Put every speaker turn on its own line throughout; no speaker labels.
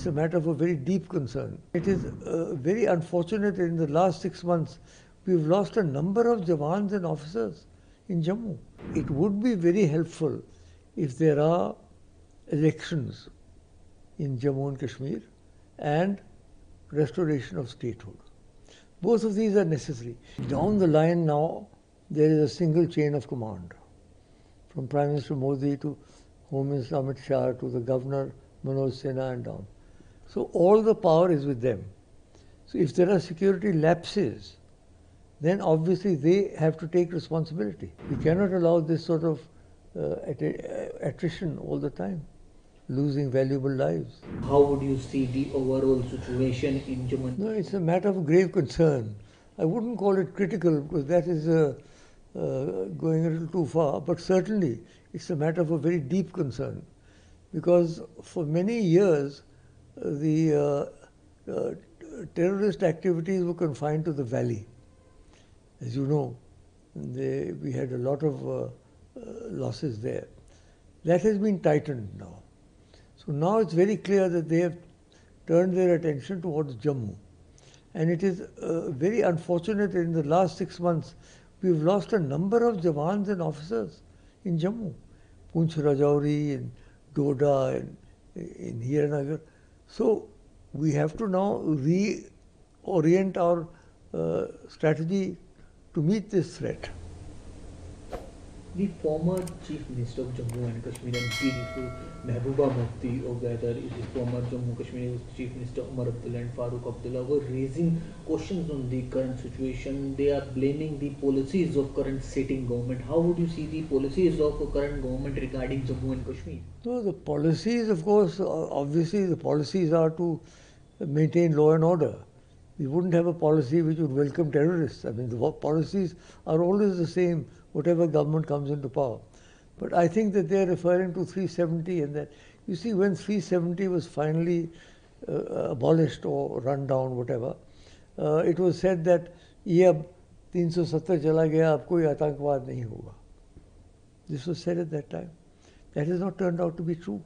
it's a matter of a very deep concern. It is very unfortunate that in the last 6 months, we've lost a number of Jawans and officers in Jammu. It would be very helpful if there are elections in Jammu and Kashmir and restoration of statehood. Both of these are necessary. Down the line now, there is a single chain of command. From Prime Minister Modi to Home Minister Amit Shah to the Governor Manoj Sinha and down. So all the power is with them. So if there are security lapses, then obviously they have to take responsibility. We cannot allow this sort of attrition all the time, losing valuable lives.
How would you see the overall situation in Jammu?
No, it's a matter of grave concern. I wouldn't call it critical because that is going a little too far, but certainly it's a matter of a very deep concern because for many years the terrorist activities were confined to the valley. As you know, we had a lot of losses there. That has been tightened now. So now it's very clear that they have turned their attention towards Jammu. And it is very unfortunate that in the last 6 months, we've lost a number of Jawans and officers in Jammu. Poonch Rajouri, in Doda, in Hiranagar. So we have to now reorient our strategy to meet this threat.
The former Chief Minister of Jammu and Kashmir and beautiful Mehbooba Mufti, or whether it is former Jammu Kashmir Chief Minister Umar Abdullah and Farooq Abdullah, were raising questions on the current situation. They are blaming the policies of current sitting government. How would you see the policies of current government regarding Jammu and Kashmir?
So the policies, of course, obviously the policies are to maintain law and order. We wouldn't have a policy which would welcome terrorists. I mean, the policies are always the same, whatever government comes into power. But I think that they're referring to 370 and that, you see, when 370 was finally abolished or run down, whatever, it was said that, ye ab 370 chala gaya, ab koi atankawad nahi hoga. This was said at that time. That has not turned out to be true.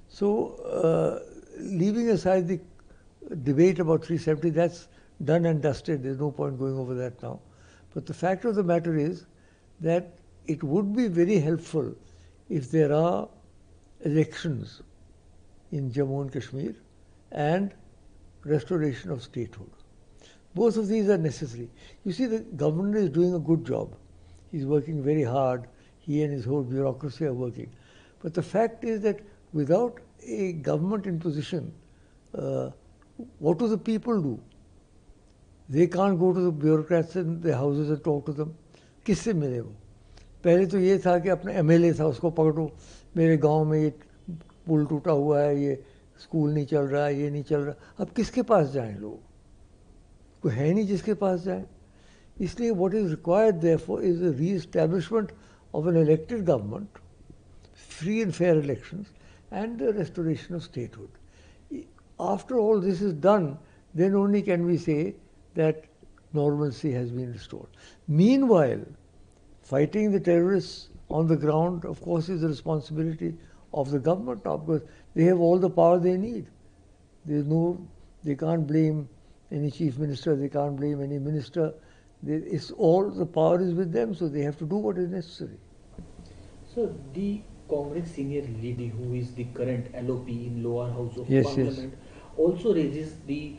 So, leaving aside the debate about 370, that's done and dusted. There's no point going over that now. But the fact of the matter is that it would be very helpful if there are elections in Jammu and Kashmir and restoration of statehood. Both of these are necessary. You see, the government is doing a good job. He's working very hard. He and his whole bureaucracy are working. But the fact is that without a government in position, what do the people do? They can't go to the bureaucrats in their houses and talk to them. किससे मिले वो? पहले तो ये था कि अपने MLA था उसको पकड़ो, मेरे गांव में ये पुल टूटा हुआ है, ये स्कूल नहीं चल रहा है, ये नहीं चल रहा. अब किसके पास जाएं लोग? कोई है नहीं जिसके पास जाएं. इसलिए what is required therefore is a re-establishment of an elected government, free and fair elections, and the restoration of statehood. After all this is done, then only can we say that normalcy has been restored. Meanwhile, fighting the terrorists on the ground, of course, is the responsibility of the government now, because they have all the power they need. They can't blame any chief minister, they can't blame any minister. It's all the power is with them, so they have to do what is necessary.
So the Congress senior leader, who is the current LOP in lower house of
Yes,
Parliament, also raises the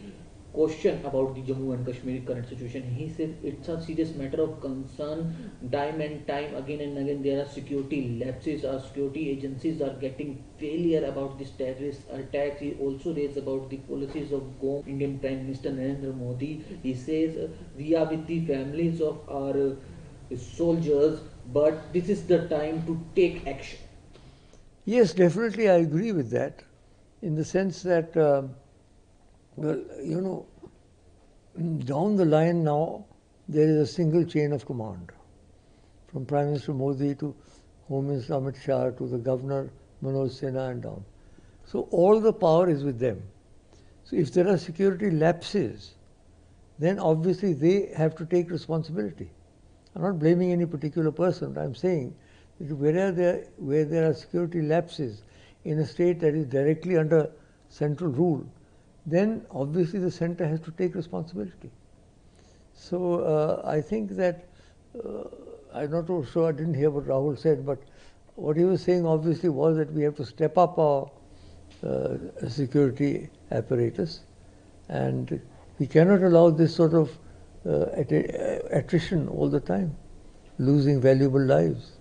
question about the Jammu and Kashmir current situation. He said it's a serious matter of concern. Time and time again and again there are security lapses. Our security agencies are getting failure about this terrorist attacks. He also raised about the policies of Indian Prime Minister Narendra Modi. He says we are with the families of our soldiers, but this is the time to take action.
Yes, definitely I agree with that, in the sense that, well, you know, down the line now, there is a single chain of command. From Prime Minister Modi to Home Minister Amit Shah to the Governor Manoj Sinha and down. So all the power is with them. So if there are security lapses, then obviously they have to take responsibility. I'm not blaming any particular person. I'm saying that where there are security lapses in a state that is directly under central rule, then obviously the center has to take responsibility. So I think that, I'm not sure, I didn't hear what Rahul said, but what he was saying obviously was that we have to step up our security apparatus, and we cannot allow this sort of attrition all the time, losing valuable lives.